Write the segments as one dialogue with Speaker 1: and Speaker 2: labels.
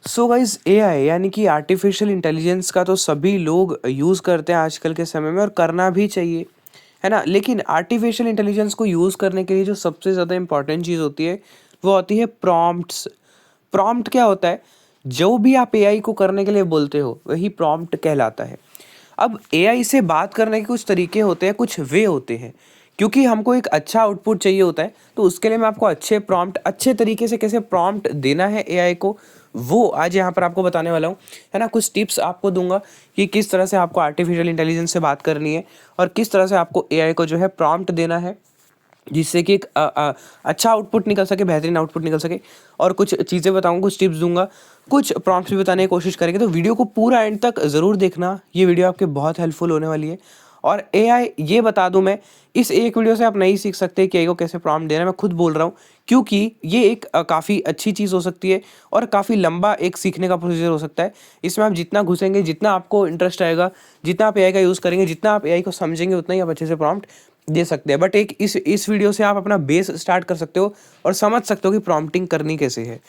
Speaker 1: So guys AI यानी कि artificial intelligence का तो सभी लोग यूज़ करते हैं आजकल के समय में और करना भी चाहिए, है ना? लेकिन आर्टिफिशियल इंटेलिजेंस को यूज़ करने के लिए जो सबसे ज़्यादा इम्पोर्टेंट चीज़ होती है, वो होती है प्रॉम्प्ट्स। प्रॉम्प्ट क्या होता है? जो भी आप एआई को करने के लिए बोलते हो, वही प्रॉम्प्ट कहलाता है। अब एआई से बात करने के कुछ तरीके होते हैं, कुछ वे होते हैं। क्योंकि हमको एक अच्छा आउटपुट चाहिए होता है, तो उसके लिए मैं आपको अच्छे प्रॉम्प्ट, अच्छे तरीके से कैसे प्रॉम्प्ट देना है एआई को, वो आज यहाँ पर आपको बताने वाला हूँ, है ना? कुछ टिप्स आपको दूँगा कि किस तरह से आपको आर्टिफिशियल इंटेलिजेंस से बात करनी है और किस तरह से आपको एआई को जो है प्रॉम्प्ट देना है, जिससे कि एक अच्छा आउटपुट निकल सके, बेहतरीन आउटपुट निकल सके। और कुछ चीज़ें बताऊँगा, कुछ टिप्स दूँगा, कुछ प्रॉम्प्ट्स भी बताने की कोशिश करेंगे। तो वीडियो को पूरा एंड तक ज़रूर देखना, ये वीडियो आपके बहुत हेल्पफुल होने वाली है। और एआई, ये बता दूँ मैं, इस एक वीडियो से आप नहीं सीख सकते कि एआई को कैसे प्रॉम्प्ट देना है, मैं खुद बोल रहा हूँ, क्योंकि ये एक काफ़ी अच्छी चीज़ हो सकती है और काफ़ी लंबा एक सीखने का प्रोसीजर हो सकता है। इसमें आप जितना घुसेंगे, जितना आपको इंटरेस्ट आएगा, जितना आप एआई का यूज़ करेंगे, जितना आप एआई को समझेंगे, उतना ही आप अच्छे से प्रॉम्प्ट दे सकते हैं। बट एक इस वीडियो से आप अपना बेस स्टार्ट कर सकते हो और समझ सकते हो कि प्रॉम्प्टिंग करनी कैसे है।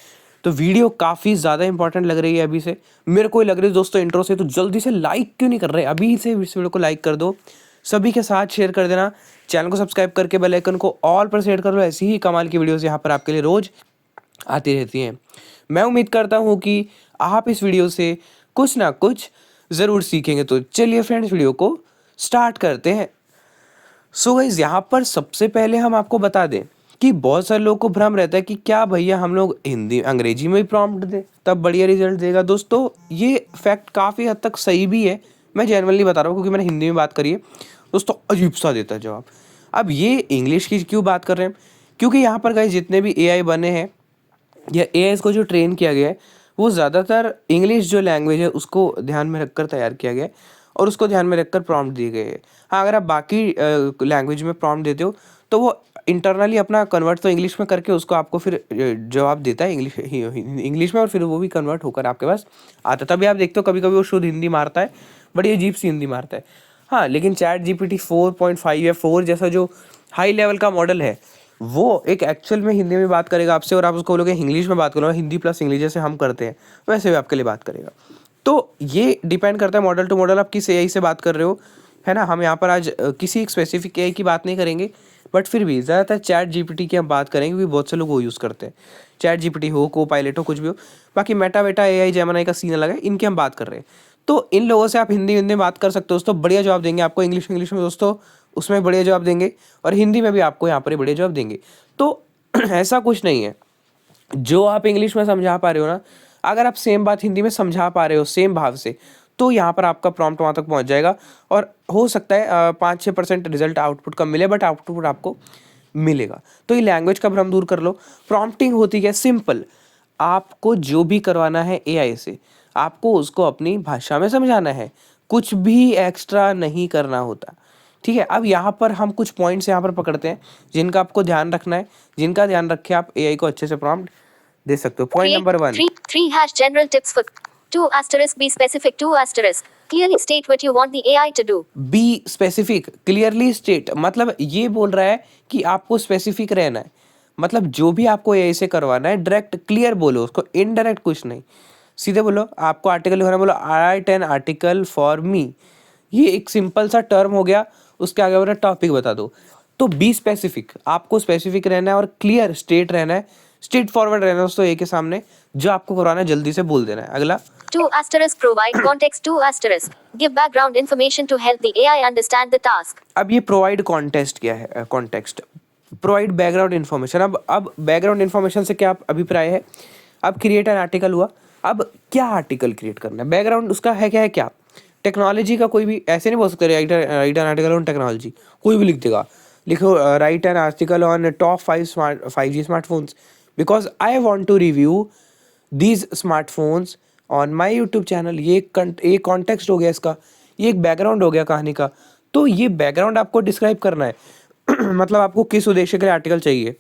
Speaker 1: तो वीडियो काफ़ी ज़्यादा इंपॉर्टेंट लग रही है अभी से, मेरे को ही लग रही है दोस्तों इंट्रो से। तो जल्दी से लाइक क्यों नहीं कर रहे? अभी से इस वीडियो को लाइक कर दो, सभी के साथ शेयर कर देना, चैनल को सब्सक्राइब करके बेल आइकन को ऑल पर सेट कर लो। ऐसी ही कमाल की वीडियोस यहाँ पर आपके लिए रोज आती रहती हैं। मैं उम्मीद करता हूँ कि आप इस वीडियो से कुछ ना कुछ ज़रूर सीखेंगे। तो चलिए फ्रेंड्स, वीडियो को स्टार्ट करते हैं। सो गाइस, यहाँ पर सबसे पहले हम आपको बता दें कि बहुत सारे लोगों को भ्रम रहता है कि क्या भैया हम लोग हिंदी अंग्रेजी में ही प्रॉम्प्ट दें तब बढ़िया रिजल्ट देगा। दोस्तों, ये फैक्ट काफ़ी हद तक सही भी है, मैं जेन्युइनली बता रहा हूँ क्योंकि मैंने हिंदी में बात करी है। दोस्तों, अजीब सा देता है जवाब। अब ये इंग्लिश की क्यों बात कर रहे हैं? क्योंकि यहाँ पर गाइस जितने भी एआई बने हैं या एआई को जो ट्रेन किया गया है, वो ज़्यादातर इंग्लिश जो लैंग्वेज है उसको ध्यान में रखकर तैयार किया गया है और उसको ध्यान में रखकर प्रॉम्प्ट दिए गए हैं। हाँ, अगर आप बाकी लैंग्वेज में प्रॉम्प्ट देते हो तो वो इंटरनली अपना कन्वर्ट तो इंग्लिश में करके उसको आपको फिर जवाब देता है इंग्लिश में, और फिर वो भी कन्वर्ट होकर आपके पास आता है। तभी आप देखते हो कभी कभी वो शुद्ध हिंदी मारता है, बड़ी अजीब सी हिंदी मारता है। हाँ, लेकिन चैट जीपीटी 4.5 या 4 जैसा जो हाई लेवल का मॉडल है, वो एक एक्चुअल में हिंदी में बात करेगा आपसे और आप उसको बोलोगे इंग्लिश में बात करो, हिंदी प्लस इंग्लिश जैसे हम करते हैं वैसे भी आपके लिए बात करेगा। तो ये डिपेंड करता है मॉडल टू मॉडल, आप किस एआई से बात कर रहे हो, है ना? हम यहाँ पर आज किसी एक स्पेसिफिक एआई की बात नहीं करेंगे, बट फिर भी ज़्यादातर चैट जीपीटी की हम बात करेंगे क्योंकि बहुत से लोग वो यूज़ करते हैं। चैट जीपीटी हो, को पायलट हो, कुछ भी हो, बाकी मेटा वेटा एआई जेमिनी का सीन अलग है, इनकी हम बात कर रहे हैं। तो इन लोगों से आप हिंदी में बात कर सकते हो दोस्तों, बढ़िया जवाब देंगे आपको। इंग्लिश में दोस्तों उसमें बढ़िया जवाब देंगे और हिंदी में भी आपको यहाँ पर बढ़िया जवाब देंगे। तो ऐसा कुछ नहीं है, जो आप इंग्लिश में समझा पा रहे हो ना, अगर आप सेम बात हिंदी में समझा पा रहे हो सेम भाव से, तो यहाँ पर आपका प्रॉम्प्ट वहाँ तक पहुँच जाएगा और हो सकता है 5-6% रिजल्ट आउटपुट कम मिले, बट आउटपुट आपको मिलेगा। तो ये लैंग्वेज का भ्रम दूर कर लो। प्रॉम्प्टिंग होती है सिंपल, आपको जो भी करवाना है एआई से, आपको उसको अपनी भाषा में समझाना है, कुछ भी एक्स्ट्रा नहीं करना होता। ठीक है, अब यहाँ पर हम कुछ पॉइंट्स यहाँ पर पकड़ते हैं जिनका आपको ध्यान रखना है, जिनका ध्यान रख के आप एआई को अच्छे से प्रॉम्प्ट दे सकते हो। Point number 1,
Speaker 2: three hash general tips for 2 asterisk be specific 2 asterisk clearly state what you want the AI to do.
Speaker 1: Be specific clearly state, मतलब ये बोल रहा है कि आपको स्पेसिफिक रहना है। मतलब जो भी आपको एआई से करवाना है डायरेक्ट क्लियर बोलो उसको, इनडायरेक्ट कुछ नहीं। सीधे बोलो आपको आर्टिकल लिखना, बोलो I write an article for me. ये एक सिंपल सा टर्म हो गया, उसके आगे वाला टॉपिक बता दो। तो बी स्पेसिफिक, आपको स्पेसिफिक रहना है और क्लियर स्टेट रहना है, स्ट्रेट फॉरवर्ड रहना है दोस्तों। ए के सामने जो आपको करवाना है जल्दी से बोल देना है। अगला
Speaker 2: 2 asterisk provide context 2 asterisk give background information to help the AI understand the task.
Speaker 1: अब ये प्रोवाइड कॉन्टेक्स्ट क्या है? Context, provide background information. अब बैकग्राउंड इन्फॉर्मेशन से क्या अभिप्राय है? अब क्रिएट एन आर्टिकल हुआ, अब क्या आर्टिकल क्रिएट करना है, बैकग्राउंड उसका है क्या? है क्या टेक्नोलॉजी का? कोई भी ऐसे नहीं बोल सकते write an article on technology, कोई भी लिख देगा। लिखो write an article on top 5G smartphones because I want to review these smartphones on my YouTube channel. ये एक कॉन्टेक्स्ट हो गया इसका, ये एक बैकग्राउंड हो गया कहानी का। तो ये बैकग्राउंड आपको डिस्क्राइब करना है मतलब आपको किस उद्देश्य के लिए आर्टिकल चाहिए,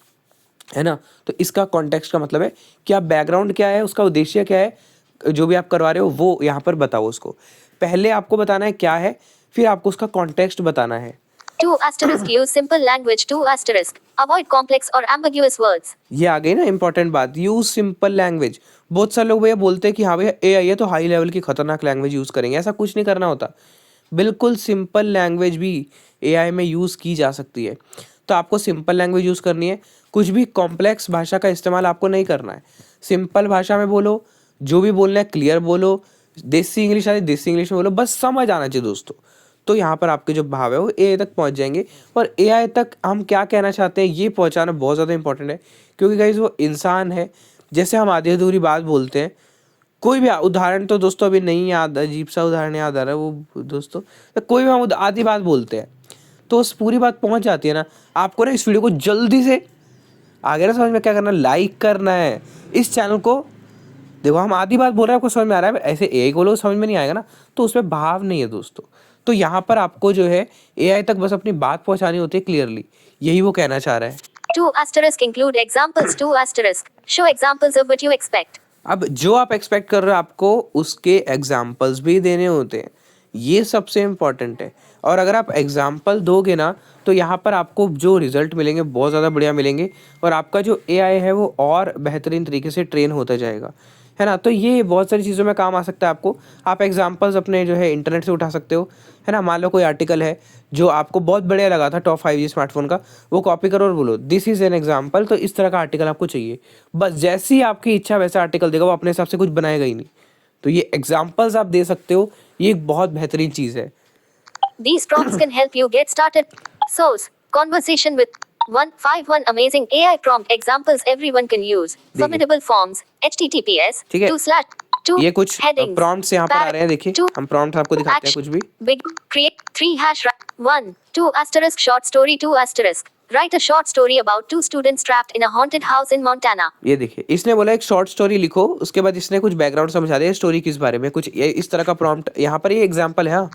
Speaker 1: है ना? तो इसका कॉन्टेक्स्ट का मतलब है कि आप बैकग्राउंड क्या है, उसका उद्देश्य क्या है, जो भी आप करवा रहे हो वो यहाँ पर बताओ उसको। पहले आपको बताना है क्या है, फिर आपको उसका कॉन्टेक्स्ट बताना है।
Speaker 2: 2 asterisk use simple language 2 asterisk avoid complex or ambiguous words.
Speaker 1: ये आ गई ना इंपॉर्टेंट बात, यूज सिंपल लैंग्वेज। बहुत सारे लोग भैया बोलते हैं कि हाँ भैया एआई है तो हाई लेवल की खतरनाक लैंग्वेज यूज़ करेंगे, ऐसा कुछ नहीं करना होता। बिल्कुल सिंपल लैंग्वेज भी एआई में यूज़ की जा सकती है। तो आपको सिंपल लैंग्वेज यूज़ करनी है, कुछ भी कॉम्प्लेक्स भाषा का इस्तेमाल आपको नहीं करना है। सिंपल भाषा में बोलो, जो भी बोलना है क्लियर बोलो, देसी इंग्लिश आती देसी इंग्लिश में बोलो, बस समझ आना चाहिए दोस्तों। तो यहाँ पर आपके जो भाव है वो एआई तक पहुँच जाएंगे। और एआई तक हम क्या कहना चाहते हैं ये पहुँचाना बहुत ज़्यादा इंपॉर्टेंट है, क्योंकि गाइस वो इंसान है। जैसे हम आधी अधूरी बात बोलते हैं, कोई भी उदाहरण तो दोस्तों अभी नहीं याद, अजीब सा उदाहरण याद आ रहा है वो दोस्तों, तो कोई भी हम आधी बात बोलते हैं तो उस पूरी बात पहुंच जाती है ना। आपको ना इस वीडियो को जल्दी से आगे ना समझ में क्या करना है, लाइक करना है इस चैनल को। देखो हम आधी बात बोल रहे हैं, आपको समझ में आ रहा है, ऐसे एक बोलो समझ में नहीं आएगा ना, तो उसमें भाव नहीं है दोस्तों। तो यहाँ पर आपको जो है एआई तक बस अपनी बात पहुंचानी होती है क्लियरली, यही वो कहना चाह रहा है।
Speaker 2: 2 asterisk include examples 2 asterisk. Show examples of what you expect.
Speaker 1: अब जो आप एक्सपेक्ट कर रहे हो आपको उसके एग्जाम्पल्स भी देने होते हैं, ये सबसे इम्पॉर्टेंट है। और अगर आप एग्जाम्पल दोगे ना तो यहाँ पर आपको जो रिजल्ट मिलेंगे बहुत ज़्यादा बढ़िया मिलेंगे, और आपका जो एआई है वो और बेहतरीन तरीके से ट्रेन होता जाएगा, है ना। तो ये बहुत सारी चीज़ों में काम आ सकता है आपको। आप एग्जाम्पल्स अपने जो है इंटरनेट से उठा सकते हो, है ना। मान लो कोई आर्टिकल है जो आपको बहुत बढ़िया लगा था टॉप 5G स्मार्टफोन का, वो कॉपी करो और बोलो दिस इज़ एन एग्जाम्पल, तो इस तरह का आर्टिकल आपको चाहिए। बस जैसी ही आपकी इच्छा वैसा आर्टिकल देगा, वो अपने हिसाब से कुछ बनाएगा ही नहीं। तो ये एग्जाम्पल्स आप दे सकते हो, ये एक बहुत बेहतरीन चीज़ है।
Speaker 2: These prompts can help you get started. Source: Conversation with 151 amazing AI prompt examples everyone can use.
Speaker 1: देखिए।
Speaker 2: Formidable forms. HTTPS.
Speaker 1: ठीक है।
Speaker 2: 2/2
Speaker 1: ये कुछ
Speaker 2: headings.
Speaker 1: प्रॉम्प्ट्स यहाँ पर आ रहे हैं, देखिए
Speaker 2: Two
Speaker 1: हम प्रॉम्प्ट्स आपको दिखाते हैं कुछ भी।
Speaker 2: Big create 3 hash 1 2 asterisk short story 2 asterisk. Write a short story about 2 students trapped in a haunted house in Montana.
Speaker 1: ये देखिए इसने बोला एक शॉर्ट स्टोरी लिखो, उसके बाद इसने कुछ बैकग्राउंड समझा दिया स्टोरी किस बारे में, कुछ ये इस तरह का प्रॉम्प्ट यहाँ पर ये एग्जांपल है। हाँ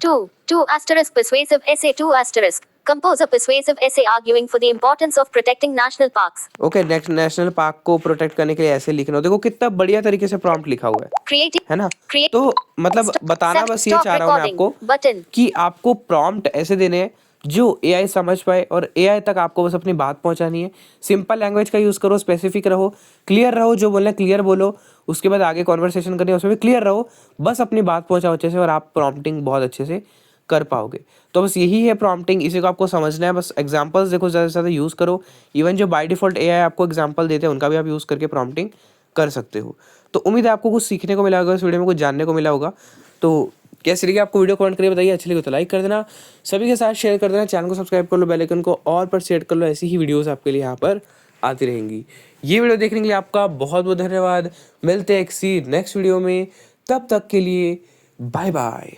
Speaker 2: 2 asterisk persuasive essay 2 asterisk. Compose a persuasive essay arguing for the importance of protecting national parks.
Speaker 1: Okay, national park को प्रोटेक्ट करने के लिए ऐसे लिखना हो। देखो कितना बढ़िया तरीके से प्रॉम्प्ट लिखा हुआ है
Speaker 2: Creating
Speaker 1: ना।
Speaker 2: create
Speaker 1: तो मतलब बताना बस ये चाह रहा हूँ मैं आपको
Speaker 2: button.
Speaker 1: कि आपको प्रॉम्प्ट ऐसे देने हैं जो एआई समझ पाए, और एआई तक आपको बस अपनी बात पहुंचानी है। सिंपल लैंग्वेज का यूज़ करो, स्पेसिफिक रहो, क्लियर रहो, जो बोलना है क्लियर बोलो, उसके बाद आगे कॉन्वर्सेशन करनी है उसमें भी क्लियर रहो, बस अपनी बात पहुंचाओ अच्छे से, और आप प्रॉम्प्टिंग बहुत अच्छे से कर पाओगे। तो बस यही है प्रॉम्प्टिंग, इसी को आपको समझना है। बस एग्जांपल्स देखो, ज़्यादा से ज़्यादा यूज़ करो। इवन जो बाय डिफ़ॉल्ट एआई आपको एग्जांपल देते हैं उनका भी आप यूज़ करके प्रॉम्प्टिंग कर सकते हो। तो उम्मीद है आपको कुछ सीखने को मिला होगा, इस वीडियो में कुछ जानने को मिला होगा। तो कैसी लगी आपको वीडियो, कमेंट करके बताइए। अच्छी लगी तो लाइक कर देना, सभी के साथ शेयर कर देना, चैनल को सब्सक्राइब कर लो, बेल आइकन को ऑल पर सेट कर लो, ऐसी ही वीडियोस आपके लिए यहाँ पर आती रहेंगी। ये वीडियो देखने के लिए आपका बहुत बहुत धन्यवाद। मिलते हैं किसी नेक्स्ट वीडियो में, तब तक के लिए बाय बाय।